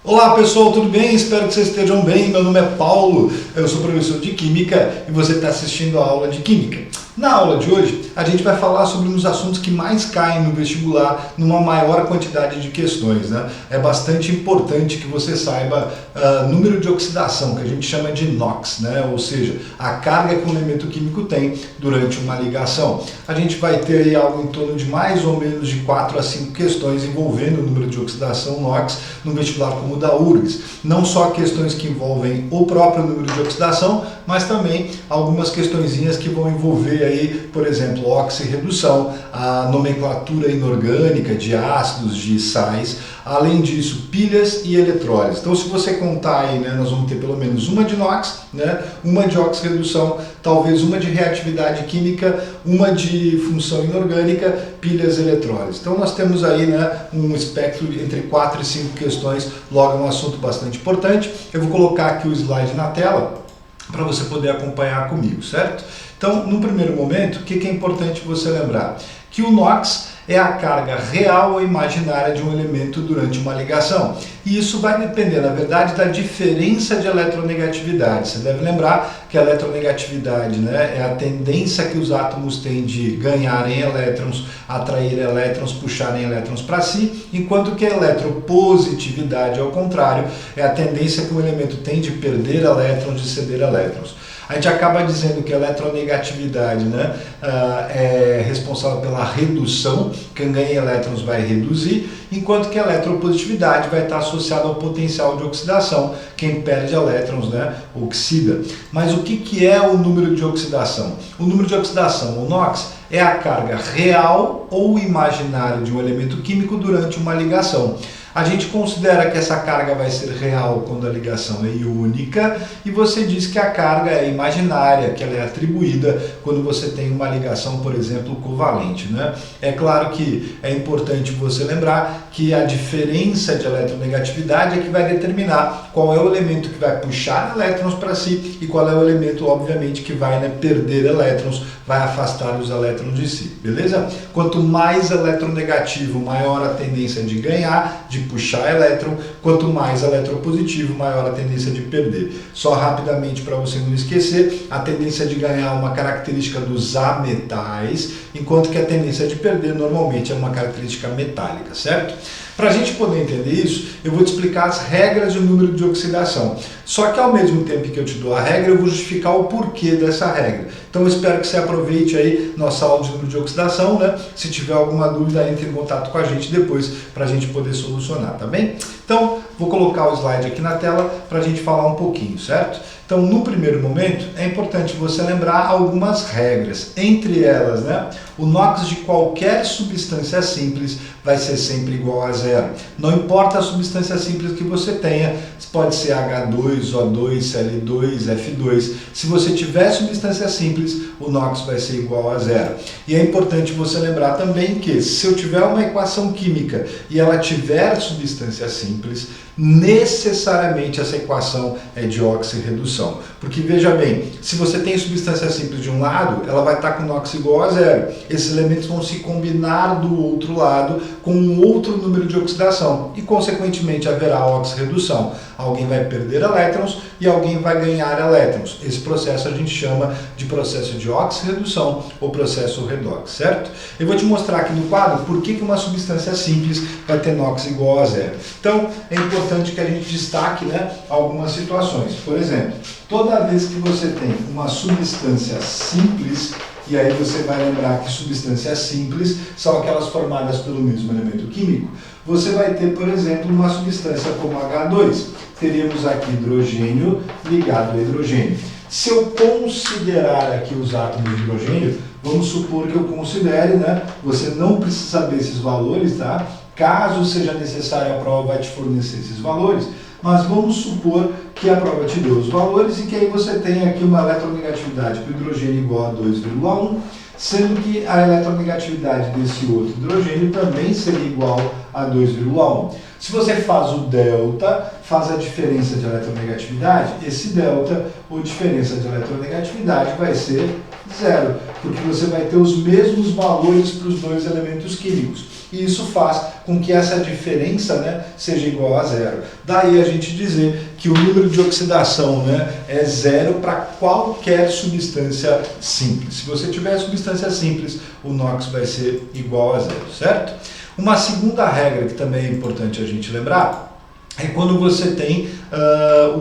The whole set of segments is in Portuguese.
Olá pessoal, tudo bem? Espero que vocês estejam bem. Meu nome é Paulo, eu sou professor de Química e você está assistindo a aula de Química. Na aula de hoje, a gente vai falar sobre um dos assuntos que mais caem no vestibular, numa maior quantidade de questões, né? É bastante importante que você saiba número de oxidação, que a gente chama de NOx, né? Ou seja, a carga que um elemento químico tem durante uma ligação. A gente vai ter aí algo em torno de mais ou menos de 4 a 5 questões envolvendo o número de oxidação NOx no vestibular como o da URGS. Não só questões que envolvem o próprio número de oxidação, mas também algumas questõezinhas que vão envolver aí, por exemplo, oxirredução, a nomenclatura inorgânica de ácidos, de sais, além disso, pilhas e eletrólise. Então, se você contar aí, né, nós vamos ter pelo menos uma de NOx, né, uma de oxirredução, talvez uma de reatividade química, uma de função inorgânica, pilhas e eletrólise. Então, nós temos aí, né, um espectro entre 4 e 5 questões, logo é um assunto bastante importante. Eu vou colocar aqui o slide na tela para você poder acompanhar comigo, certo? Então, no primeiro momento, o que é importante você lembrar? Que o NOx é a carga real ou imaginária de um elemento durante uma ligação. E isso vai depender, na verdade, da diferença de eletronegatividade. Você deve lembrar que a eletronegatividade, né, é a tendência que os átomos têm de ganharem elétrons, atrair elétrons, puxarem elétrons para si, enquanto que a eletropositividade, ao contrário, é a tendência que o elemento tem de perder elétrons, de ceder elétrons. A gente acaba dizendo que a eletronegatividade, né, é responsável pela redução, quem ganha elétrons vai reduzir, enquanto que a eletropositividade vai estar associada ao potencial de oxidação, quem perde elétrons, né, oxida. Mas o que é o número de oxidação? O número de oxidação, o NOx, é a carga real ou imaginária de um elemento químico durante uma ligação. A gente considera que essa carga vai ser real quando a ligação é iônica e você diz que a carga é imaginária, que ela é atribuída quando você tem uma ligação, por exemplo, covalente, né? É claro que é importante você lembrar que a diferença de eletronegatividade é que vai determinar qual é o elemento que vai puxar elétrons para si e qual é o elemento, obviamente, que vai, né, perder elétrons, vai afastar os elétrons de si, beleza? Quanto mais eletronegativo, maior a tendência de ganhar, de puxar elétron, quanto mais eletropositivo, maior a tendência de perder. Só rapidamente para você não esquecer, a tendência de ganhar é uma característica dos ametais, enquanto que a tendência de perder normalmente é uma característica metálica, certo? Para a gente poder entender isso, eu vou te explicar as regras do número de oxidação. Só que ao mesmo tempo que eu te dou a regra, eu vou justificar o porquê dessa regra. Então eu espero que você aproveite aí nossa aula de número de oxidação, né? Se tiver alguma dúvida, entre em contato com a gente depois para a gente poder solucionar, tá bem? Então, vou colocar o slide aqui na tela para a gente falar um pouquinho, certo? Então, no primeiro momento, é importante você lembrar algumas regras. Entre elas, né, o NOx de qualquer substância simples vai ser sempre igual a zero. Não importa a substância simples que você tenha, pode ser H2, O2, Cl2, F2. Se você tiver substância simples, o NOx vai ser igual a zero. E é importante você lembrar também que se eu tiver uma equação química e ela tiver substância simples, necessariamente essa equação é de oxirredução. Porque veja bem, se você tem substância simples de um lado, ela vai estar com NOx igual a zero. Esses elementos vão se combinar do outro lado com um outro número de oxidação e, consequentemente, haverá oxirredução. Alguém vai perder elétrons e alguém vai ganhar elétrons. Esse processo a gente chama de processo de oxirredução ou processo redox, certo? Eu vou te mostrar aqui no quadro por que uma substância simples vai ter NOx igual a zero. Então, é importante que a gente destaque, né, algumas situações. Por exemplo, toda vez que você tem uma substância simples, e aí você vai lembrar que substâncias simples são aquelas formadas pelo mesmo elemento químico, você vai ter, por exemplo, uma substância como H2. Teríamos aqui hidrogênio ligado a hidrogênio. Se eu considerar aqui os átomos de hidrogênio, vamos supor que eu considere, né? Você não precisa saber esses valores, tá? Caso seja necessário, a prova vai te fornecer esses valores, mas vamos supor que a prova te deu os valores e que aí você tem aqui uma eletronegatividade para o hidrogênio igual a 2,1, sendo que a eletronegatividade desse outro hidrogênio também seria igual a 2,1. Se você faz o delta, faz a diferença de eletronegatividade, esse delta, ou diferença de eletronegatividade, vai ser zero, porque você vai ter os mesmos valores para os dois elementos químicos. e isso faz com que essa diferença, né, seja igual a zero. Daí a gente dizer que o número de oxidação, né, é zero para qualquer substância simples. Se você tiver substância simples, o NOx vai ser igual a zero, certo? Uma segunda regra que também é importante a gente lembrar é quando você tem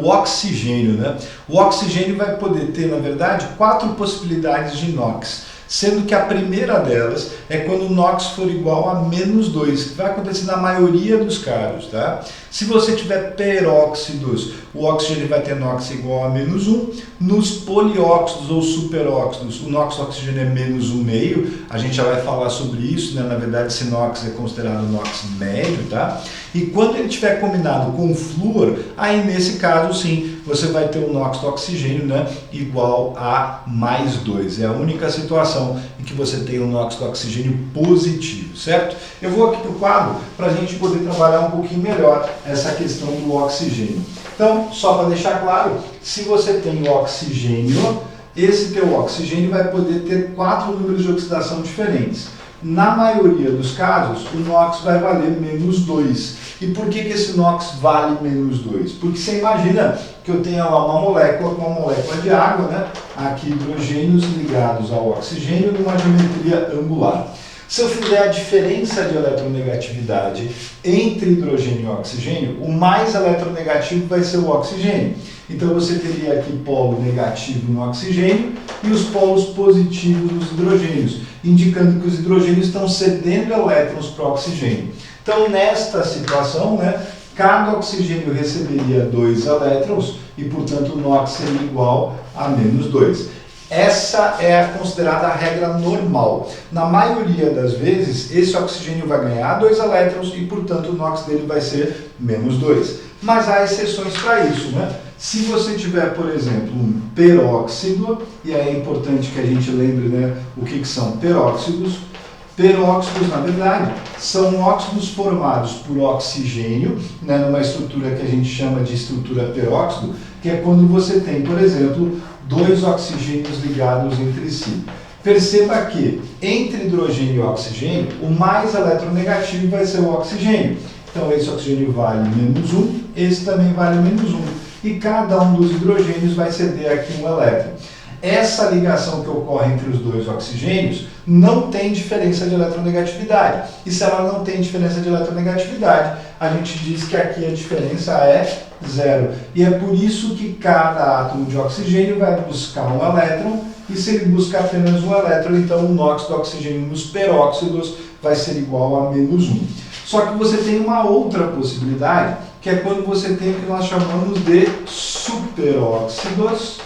o oxigênio, né? O oxigênio vai poder ter, na verdade, 4 possibilidades de NOx, sendo que a primeira delas é quando o NOx for igual a -2, que vai acontecer na maioria dos casos, tá? Se você tiver peróxidos, o oxigênio vai ter NOx igual a -1. Nos polióxidos ou superóxidos, o NOx do oxigênio é -1,5. A gente já vai falar sobre isso, né? Na verdade, esse NOx é considerado NOx médio, tá? E quando ele estiver combinado com o flúor, aí nesse caso sim, você vai ter o NOx do oxigênio, né, igual a +2. É a única situação em que você tem o NOx do oxigênio positivo, certo? Eu vou aqui para o quadro para a gente poder trabalhar um pouquinho melhor essa questão do oxigênio. Então, só para deixar claro, se você tem o oxigênio, esse teu oxigênio vai poder ter 4 números de oxidação diferentes. Na maioria dos casos, o NOx vai valer -2. E por que esse NOx vale -2? Porque você imagina que eu tenha lá uma molécula de água, né? Aqui hidrogênios ligados ao oxigênio numa geometria angular. Se eu fizer a diferença de eletronegatividade entre hidrogênio e oxigênio, o mais eletronegativo vai ser o oxigênio. Então você teria aqui polo negativo no oxigênio e os polos positivos nos hidrogênios, indicando que os hidrogênios estão cedendo elétrons para o oxigênio. Então, nesta situação, né, cada oxigênio receberia 2 elétrons e, portanto, o NOx seria igual a -2. Essa é a considerada a regra normal. Na maioria das vezes, esse oxigênio vai ganhar 2 elétrons e, portanto, o NOx dele vai ser -2. Mas há exceções para isso, né? Se você tiver, por exemplo, um peróxido, e aí é importante que a gente lembre, né, o que são peróxidos. Peróxidos, na verdade, são óxidos formados por oxigênio, né, numa estrutura que a gente chama de estrutura peróxido, que é quando você tem, por exemplo, 2 oxigênios ligados entre si. Perceba que, entre hidrogênio e oxigênio, o mais eletronegativo vai ser o oxigênio. Então, esse oxigênio vale -1, esse também vale -1. E cada um dos hidrogênios vai ceder aqui um elétron. Essa ligação que ocorre entre os 2 oxigênios não tem diferença de eletronegatividade. E se ela não tem diferença de eletronegatividade, a gente diz que aqui a diferença é zero. E é por isso que cada átomo de oxigênio vai buscar um elétron, e se ele buscar apenas um elétron, então o NOx do oxigênio nos peróxidos vai ser igual a -1. Só que você tem uma outra possibilidade, que é quando você tem o que nós chamamos de superóxidos,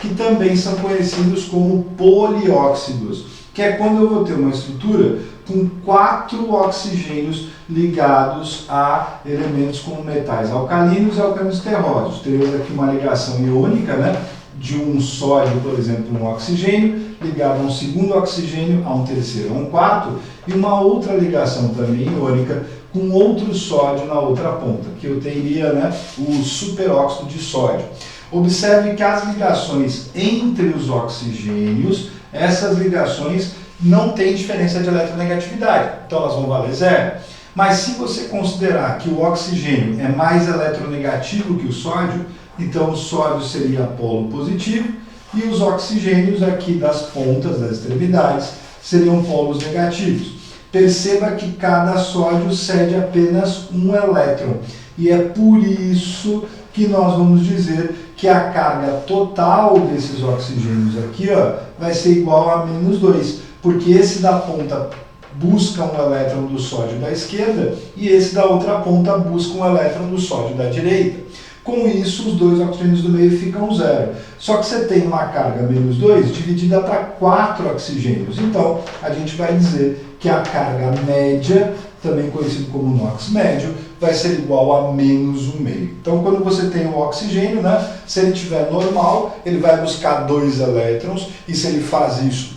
que também são conhecidos como polióxidos, que é quando eu vou ter uma estrutura com 4 oxigênios ligados a elementos como metais alcalinos e alcanos terrosos. Temos aqui uma ligação iônica, né, de um sódio, por exemplo, um oxigênio, ligado a um segundo oxigênio, a um terceiro, a um quarto, e uma outra ligação também iônica com outro sódio na outra ponta, que eu teria, né, o superóxido de sódio. Observe que as ligações entre os oxigênios, essas ligações não têm diferença de eletronegatividade, então elas vão valer zero. Mas se você considerar que o oxigênio é mais eletronegativo que o sódio, então o sódio seria polo positivo e os oxigênios aqui das pontas, das extremidades, seriam polos negativos. Perceba que cada sódio cede apenas um elétron e é por isso que nós vamos dizer que a carga total desses oxigênios aqui, ó, vai ser igual a -2, porque esse da ponta busca um elétron do sódio da esquerda e esse da outra ponta busca um elétron do sódio da direita. Com isso, os 2 oxigênios do meio ficam zero. Só que você tem uma carga -2 dividida para 4 oxigênios. Então, a gente vai dizer que a carga média, também conhecido como NOx médio, vai ser igual a -1,5. Então, quando você tem o oxigênio, né, se ele estiver normal, ele vai buscar 2 elétrons, e se ele faz isso,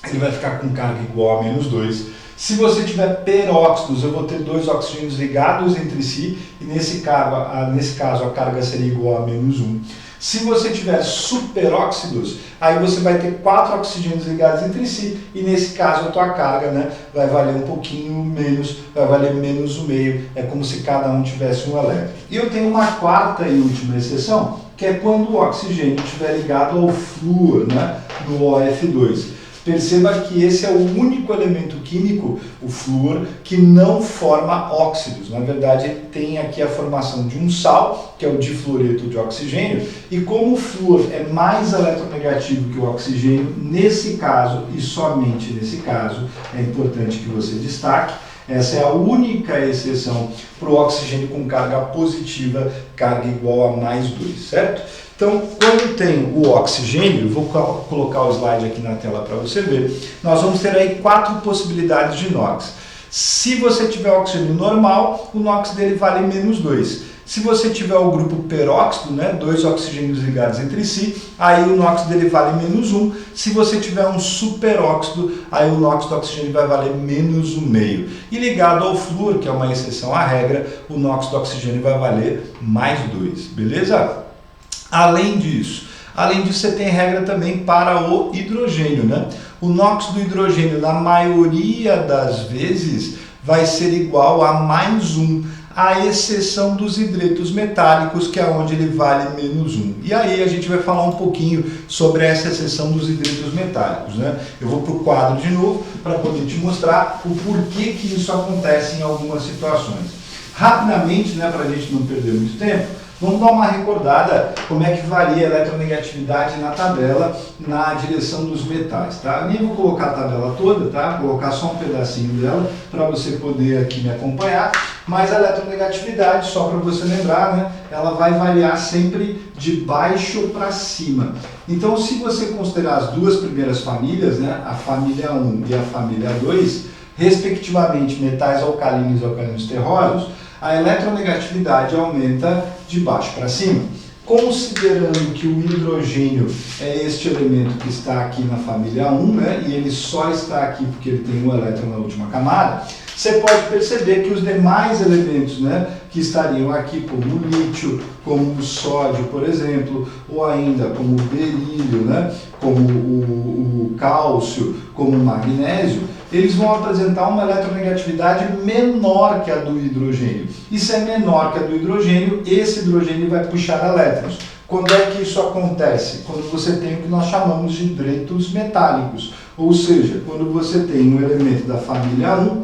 ele vai ficar com carga igual a -2. Se você tiver peróxidos, eu vou ter 2 oxigênios ligados entre si, e nesse caso a carga seria igual a -1. Se você tiver superóxidos, aí você vai ter 4 oxigênios ligados entre si e nesse caso a tua carga, né, vai valer um pouquinho menos, vai valer menos o meio, é como se cada um tivesse um elétron. E eu tenho uma quarta e última exceção, que é quando o oxigênio estiver ligado ao flúor, né, no OF2. Perceba que esse é o único elemento químico, o flúor, que não forma óxidos. Na verdade, ele tem aqui a formação de um sal, que é o difluoreto de oxigênio, e como o flúor é mais eletronegativo que o oxigênio, nesse caso, e somente nesse caso, é importante que você destaque, essa é a única exceção para o oxigênio com carga positiva, carga igual a mais 2, certo? Então, quando tem o oxigênio, vou colocar o slide aqui na tela para você ver, nós vamos ter aí 4 possibilidades de NOx. Se você tiver oxigênio normal, o NOx dele vale menos 2. Se você tiver o grupo peróxido, né, 2 oxigênios ligados entre si, aí o NOx dele vale menos 1. Se você tiver um superóxido, aí o NOx do oxigênio vai valer menos 1,5. E ligado ao flúor, que é uma exceção à regra, o NOx do oxigênio vai valer mais 2, beleza? Além disso, você tem regra também para o hidrogênio, né? O NOx do hidrogênio, na maioria das vezes, vai ser igual a mais 1, à exceção dos hidretos metálicos, que é onde ele vale menos 1. E aí a gente vai falar um pouquinho sobre essa exceção dos hidretos metálicos, né? Eu vou para o quadro de novo para poder te mostrar o porquê que isso acontece em algumas situações. Rapidamente, né, para a gente não perder muito tempo, vamos dar uma recordada como é que varia a eletronegatividade na tabela na direção dos metais, tá? Eu nem vou colocar a tabela toda, tá? Vou colocar só um pedacinho dela para você poder aqui me acompanhar, mas a eletronegatividade, só para você lembrar, né, ela vai variar sempre de baixo para cima. Então, se você considerar as duas primeiras famílias, né, a família 1 e a família 2, respectivamente metais alcalinos e alcalinos terrosos, a eletronegatividade aumenta de baixo para cima. Considerando que o hidrogênio é este elemento que está aqui na família 1, né, e ele só está aqui porque ele tem um elétron na última camada, você pode perceber que os demais elementos, né, que estariam aqui, como o lítio, como o sódio, por exemplo, ou ainda como o berílio, né, como o cálcio, como o magnésio, eles vão apresentar uma eletronegatividade menor que a do hidrogênio. E se é menor que a do hidrogênio, esse hidrogênio vai puxar elétrons. Quando é que isso acontece? Quando você tem o que nós chamamos de hidretos metálicos. Ou seja, quando você tem um elemento da família 1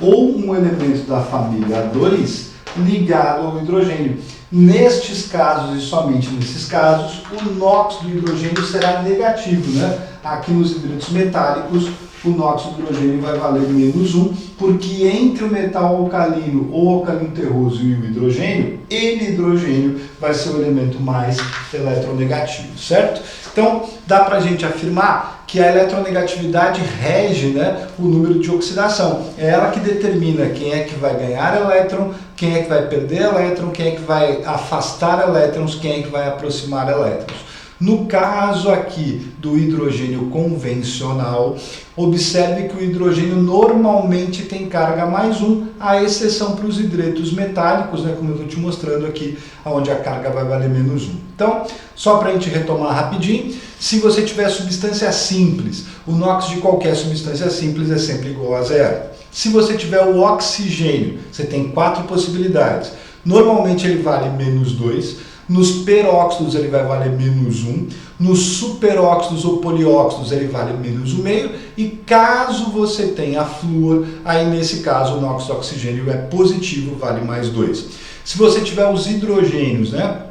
ou um elemento da família 2 ligado ao hidrogênio. Nestes casos, e somente nesses casos, o NOx do hidrogênio será negativo, né? Aqui nos hidretos metálicos, o NOx do hidrogênio vai valer menos 1, porque entre o metal alcalino ou alcalino terroso e o hidrogênio, ele, hidrogênio, vai ser o elemento mais eletronegativo, certo? Então, dá para a gente afirmar que a eletronegatividade rege, né, o número de oxidação. É ela que determina quem é que vai ganhar elétron, quem é que vai perder elétron, quem é que vai afastar elétrons, quem é que vai aproximar elétrons. No caso aqui do hidrogênio convencional, observe que o hidrogênio normalmente tem carga mais 1, à exceção para os hidretos metálicos, né, como eu estou te mostrando aqui, onde a carga vai valer menos 1. Então, só para a gente retomar rapidinho, se você tiver substância simples, o NOx de qualquer substância simples é sempre igual a 0. Se você tiver o oxigênio, você tem 4 possibilidades. Normalmente ele vale menos 2. Nos peróxidos ele vai valer menos 1, nos superóxidos ou polióxidos ele vale menos 1,5 e caso você tenha flúor, aí nesse caso o NOx do oxigênio é positivo, vale mais 2. Se você tiver os hidrogênios, né?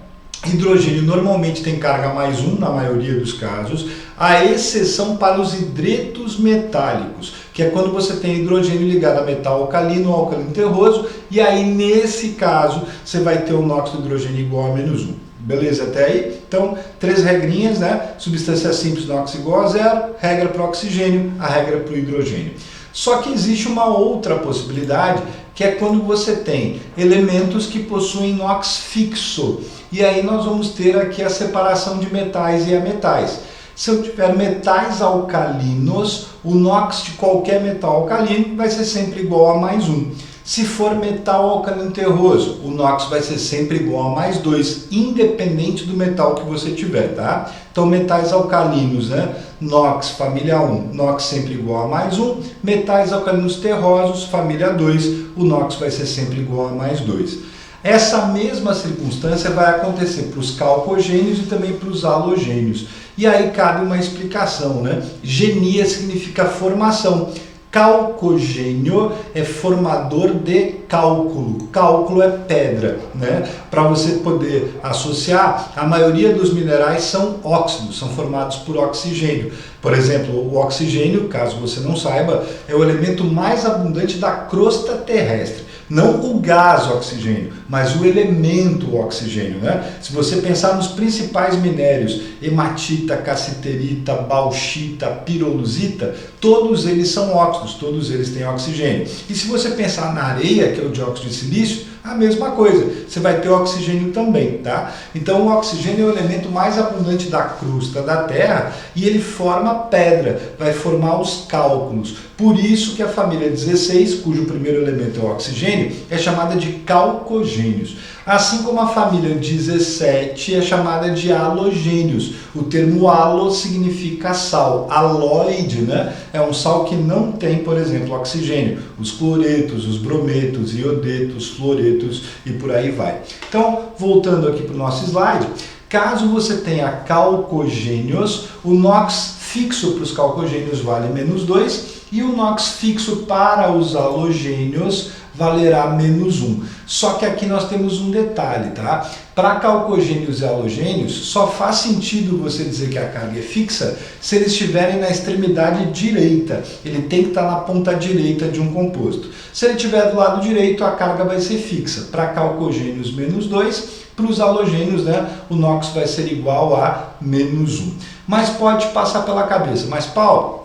Hidrogênio normalmente tem carga mais 1 na maioria dos casos, a exceção para os hidretos metálicos, que é quando você tem hidrogênio ligado a metal alcalino ou alcalino terroso, e aí nesse caso você vai ter o NOx do hidrogênio igual a menos 1. Beleza até aí? Então, 3 regrinhas, né? Substância simples, NOx igual a 0, regra para o oxigênio, a regra para o hidrogênio. Só que existe uma outra possibilidade, que é quando você tem elementos que possuem NOx fixo. E aí nós vamos ter aqui a separação de metais e ametais. Se eu tiver metais alcalinos, o NOx de qualquer metal alcalino vai ser sempre igual a mais 1. Se for metal alcalino terroso, o NOx vai ser sempre igual a mais 2, independente do metal que você tiver, tá? Então, metais alcalinos, né? NOx, família 1, NOx sempre igual a mais 1. Metais alcalinos terrosos, família 2, o NOx vai ser sempre igual a mais 2. Essa mesma circunstância vai acontecer para os calcogênios e também para os halogênios. E aí cabe uma explicação, né? Genia significa formação. Calcogênio é formador de cálculo. Cálculo é pedra, né? Para você poder associar, a maioria dos minerais são óxidos, são formados por oxigênio. Por exemplo, o oxigênio, caso você não saiba, é o elemento mais abundante da crosta terrestre. Não o gás oxigênio, mas o elemento oxigênio, né? Se você pensar nos principais minérios, hematita, cassiterita, bauxita, pirolusita, todos eles são óxidos, todos eles têm oxigênio. E se você pensar na areia, que é o dióxido de silício, a mesma coisa, você vai ter oxigênio também, tá? Então o oxigênio é o elemento mais abundante da crosta da Terra e ele forma pedra, vai formar os cálculos. Por isso que a família 16, cujo primeiro elemento é o oxigênio, é chamada de calcogênios. Assim como a família 17 é chamada de halogênios. O termo halo significa sal. Haloide, né? É um sal que não tem, por exemplo, oxigênio. Os cloretos, os brometos, iodetos, fluoretos e por aí vai. Então, voltando aqui para o nosso slide, caso você tenha calcogênios, o NOx fixo para os calcogênios vale menos 2 e o NOx fixo para os halogênios valerá menos 1. Só que aqui nós temos um detalhe, tá? Para calcogênios e halogênios, só faz sentido você dizer que a carga é fixa se eles estiverem na extremidade direita. Ele tem que estar na ponta direita de um composto. Se ele estiver do lado direito, a carga vai ser fixa. Para calcogênios, menos 2. Para os halogênios, né, o NOx vai ser igual a menos 1. Mas pode passar pela cabeça. Mas, Paulo,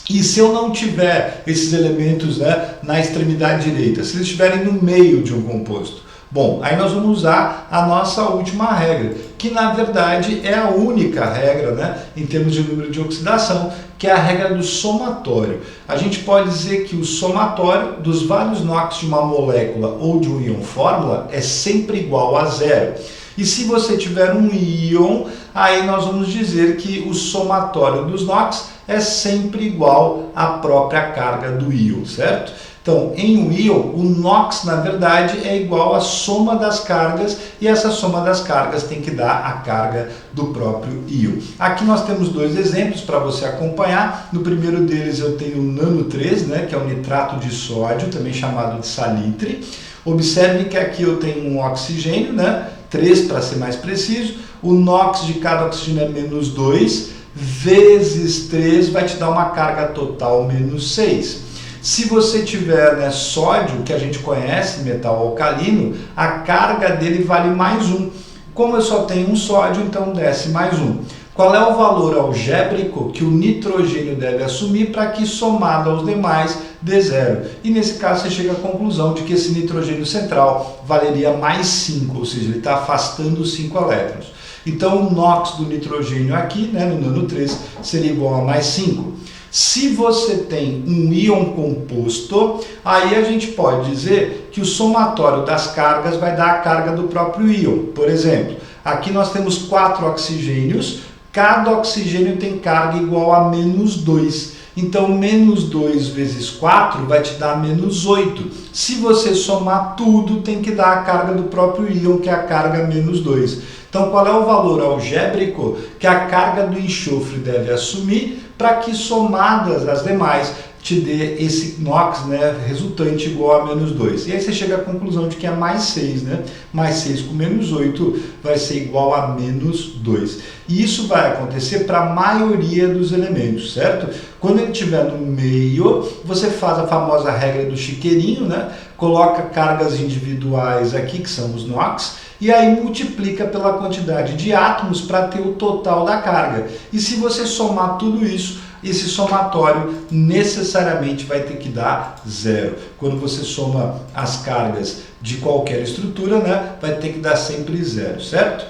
e se eu não tiver esses elementos, né, na extremidade direita, se eles estiverem no meio de um composto? Bom, aí nós vamos usar a nossa última regra, que na verdade é a única regra, né, em termos de número de oxidação, que é a regra do somatório. A gente pode dizer que o somatório dos vários NOx de uma molécula ou de um íon fórmula é sempre igual a 0. E se você tiver um íon, aí nós vamos dizer que o somatório dos NOx é sempre igual à própria carga do íon, certo? Então, em um íon, o NOx, na verdade, é igual à soma das cargas, e essa soma das cargas tem que dar a carga do próprio íon. Aqui nós temos dois exemplos para você acompanhar. No primeiro deles eu tenho o NaN3, né, que é o nitrato de sódio, também chamado de salitre. Observe que aqui eu tenho um oxigênio, né, 3 para ser mais preciso. O NOx de cada oxigênio é menos 2, vezes 3 vai te dar uma carga total menos 6. Se você tiver, né, sódio, que a gente conhece, metal alcalino, a carga dele vale mais 1. Como eu só tenho um sódio, então desce mais 1. Qual é o valor algébrico que o nitrogênio deve assumir para que, somado aos demais, dê 0? E nesse caso você chega à conclusão de que esse nitrogênio central valeria mais 5, ou seja, ele está afastando 5 elétrons. Então o NOx do nitrogênio aqui, né, no NaN3, seria igual a mais 5. Se você tem um íon composto, aí a gente pode dizer que o somatório das cargas vai dar a carga do próprio íon. Por exemplo, aqui nós temos 4 oxigênios, cada oxigênio tem carga igual a menos 2. Então, menos 2 vezes 4 vai te dar menos 8. Se você somar tudo, tem que dar a carga do próprio íon, que é a carga menos 2. Então, qual é o valor algébrico que a carga do enxofre deve assumir para que, somadas as demais, te dê esse NOx, né, resultante igual a menos 2. E aí você chega à conclusão de que é mais 6, né? Mais 6 com menos 8 vai ser igual a menos 2. E isso vai acontecer para a maioria dos elementos, certo? Quando ele estiver no meio, você faz a famosa regra do chiqueirinho, né? Coloca cargas individuais aqui, que são os NOx, e aí multiplica pela quantidade de átomos para ter o total da carga. E se você somar tudo isso, esse somatório necessariamente vai ter que dar 0. Quando você soma as cargas de qualquer estrutura, né, vai ter que dar sempre 0, certo?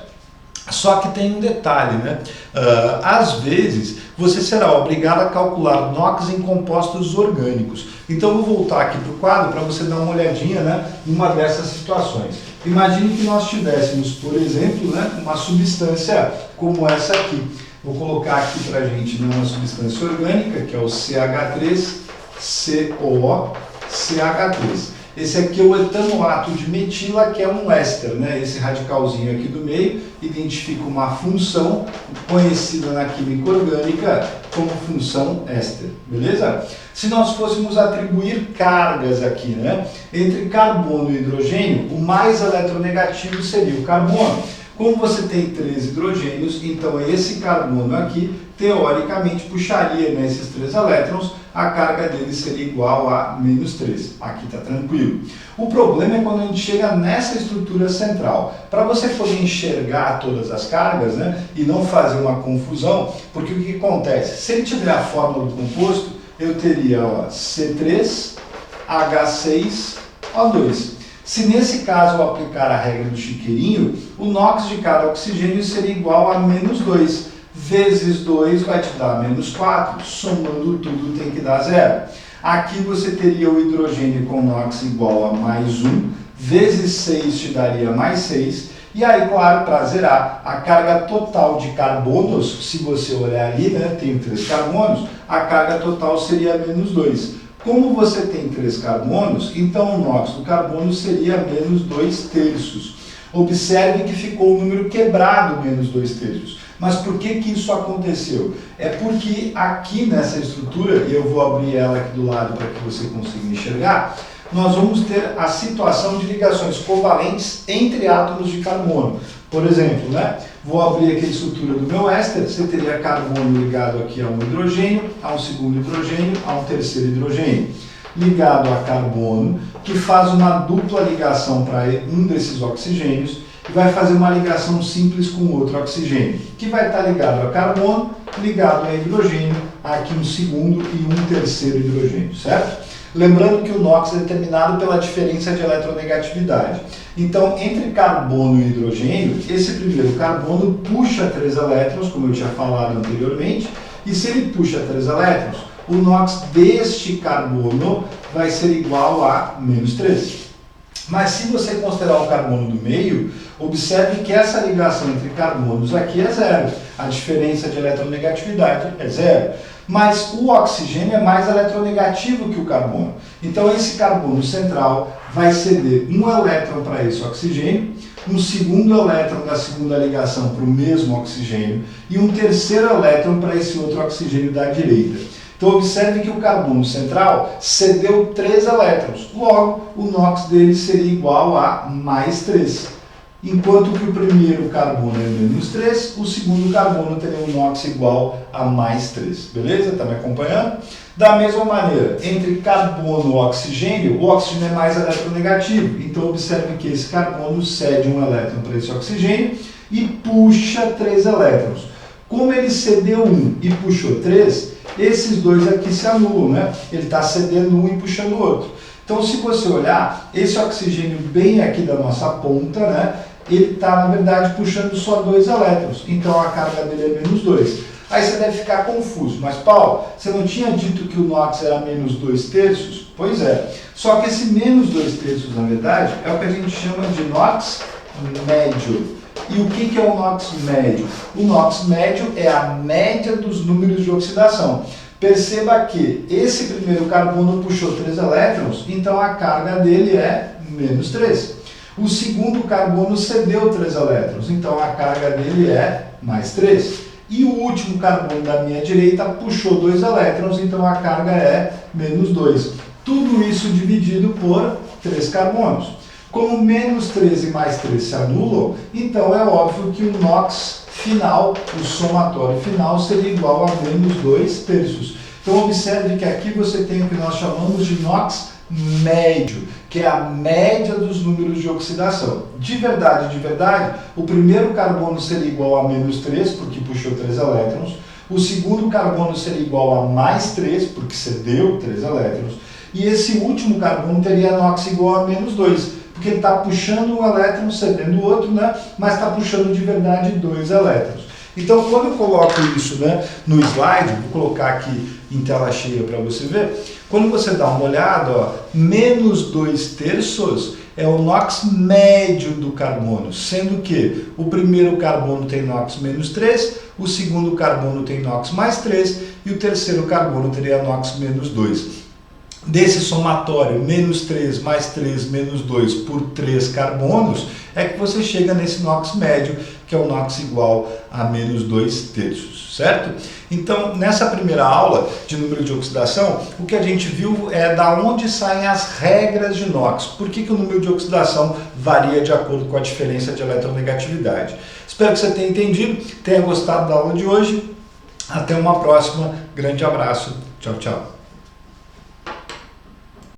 Só que tem um detalhe, né? Às vezes você será obrigado a calcular NOx em compostos orgânicos. Então eu vou voltar aqui para o quadro para você dar uma olhadinha, né, em uma dessas situações. Imagine que nós tivéssemos, por exemplo, né, uma substância como essa aqui. Vou colocar aqui para a gente, né, uma substância orgânica, que é o CH3COOCH3. Esse aqui é o etanoato de metila, que é um éster, né? Esse radicalzinho aqui do meio identifica uma função conhecida na química orgânica como função éster, beleza? Se nós fôssemos atribuir cargas aqui, né, entre carbono e hidrogênio, o mais eletronegativo seria o carbono. Como você tem 3 hidrogênios, então esse carbono aqui, teoricamente, puxaria nesses 3 elétrons, a carga dele seria igual a -3. Aqui está tranquilo. O problema é quando a gente chega nessa estrutura central. Para você poder enxergar todas as cargas, né, e não fazer uma confusão, porque o que acontece? Se ele tiver a fórmula do composto, eu teria C3H6O2. Se nesse caso eu aplicar a regra do chiqueirinho, o NOx de cada oxigênio seria igual a -2. Vezes 2 vai te dar -4, somando tudo tem que dar 0. Aqui você teria o hidrogênio com NOx igual a +1, vezes 6 te daria +6, e aí, claro, para zerar, a carga total de carbonos, se você olhar ali, né, tem 3 carbonos, a carga total seria -2. Como você tem 3 carbonos, então o NOx do carbono seria -2/3. Observe que ficou o número quebrado, -2/3. Mas por que isso aconteceu? É porque aqui nessa estrutura, e eu vou abrir ela aqui do lado para que você consiga enxergar, nós vamos ter a situação de ligações covalentes entre átomos de carbono. Por exemplo, né, vou abrir aqui a estrutura do meu éster, você teria carbono ligado aqui a um hidrogênio, a um segundo hidrogênio, a um terceiro hidrogênio, ligado a carbono, que faz uma dupla ligação para um desses oxigênios, e vai fazer uma ligação simples com outro oxigênio, que vai estar ligado a carbono, ligado a hidrogênio, aqui um segundo e um terceiro hidrogênio, certo? Lembrando que o NOx é determinado pela diferença de eletronegatividade. Então, entre carbono e hidrogênio, esse primeiro carbono puxa 3 elétrons, como eu tinha falado anteriormente, e se ele puxa 3 elétrons, o NOx deste carbono vai ser igual a -3. Mas se você considerar o carbono do meio, observe que essa ligação entre carbonos aqui é 0. A diferença de eletronegatividade é 0. Mas o oxigênio é mais eletronegativo que o carbono. Então esse carbono central vai ceder um elétron para esse oxigênio, um segundo elétron da segunda ligação para o mesmo oxigênio e um terceiro elétron para esse outro oxigênio da direita. Então observe que o carbono central cedeu 3 elétrons, logo o NOx dele seria igual a +3. Enquanto que o primeiro carbono é -3, o segundo carbono teria um NOx igual a +3. Beleza? Está me acompanhando? Da mesma maneira, entre carbono e oxigênio, o oxigênio é mais eletronegativo. Então observe que esse carbono cede um elétron para esse oxigênio e puxa 3 elétrons. Como ele cedeu 1 e puxou 3, esses dois aqui se anulam, né? Ele está cedendo um e puxando o outro. Então, se você olhar, esse oxigênio bem aqui da nossa ponta, né? Ele está, na verdade, puxando só 2 elétrons. Então, a carga dele é -2. Aí você deve ficar confuso. Mas, Paulo, você não tinha dito que o NOx era -2/3? Pois é. Só que esse -2/3, na verdade, é o que a gente chama de NOx médio. E o que é o NOx médio? O NOx médio é a média dos números de oxidação. Perceba que esse primeiro carbono puxou 3 elétrons, então a carga dele é -3. O segundo carbono cedeu 3 elétrons, então a carga dele é +3. E o último carbono da minha direita puxou 2 elétrons, então a carga é -2. Tudo isso dividido por 3 carbonos. Como -3 e +3 se anulam, então é óbvio que o NOx final, o somatório final, seria igual a -2/3. Então observe que aqui você tem o que nós chamamos de NOx médio, que é a média dos números de oxidação. De verdade, o primeiro carbono seria igual a -3, porque puxou 3 elétrons. O segundo carbono seria igual a +3, porque cedeu 3 elétrons. E esse último carbono teria NOx igual a -2, Porque ele está puxando um elétron, cedendo o outro, né? Mas está puxando de verdade 2 elétrons. Então, quando eu coloco isso, né, no slide, vou colocar aqui em tela cheia para você ver, quando você dá uma olhada, ó, menos 2/3 é o NOx médio do carbono, sendo que o primeiro carbono tem NOx menos 3, o segundo carbono tem NOx mais 3 e o terceiro carbono teria NOx menos 2. Desse somatório, menos 3 mais 3 menos 2 por 3 carbonos, é que você chega nesse NOx médio, que é o NOx igual a menos 2/3, certo? Então, nessa primeira aula de número de oxidação, o que a gente viu é da onde saem as regras de NOx. Por que o número de oxidação varia de acordo com a diferença de eletronegatividade. Espero que você tenha entendido, tenha gostado da aula de hoje. Até uma próxima. Grande abraço. Tchau, tchau.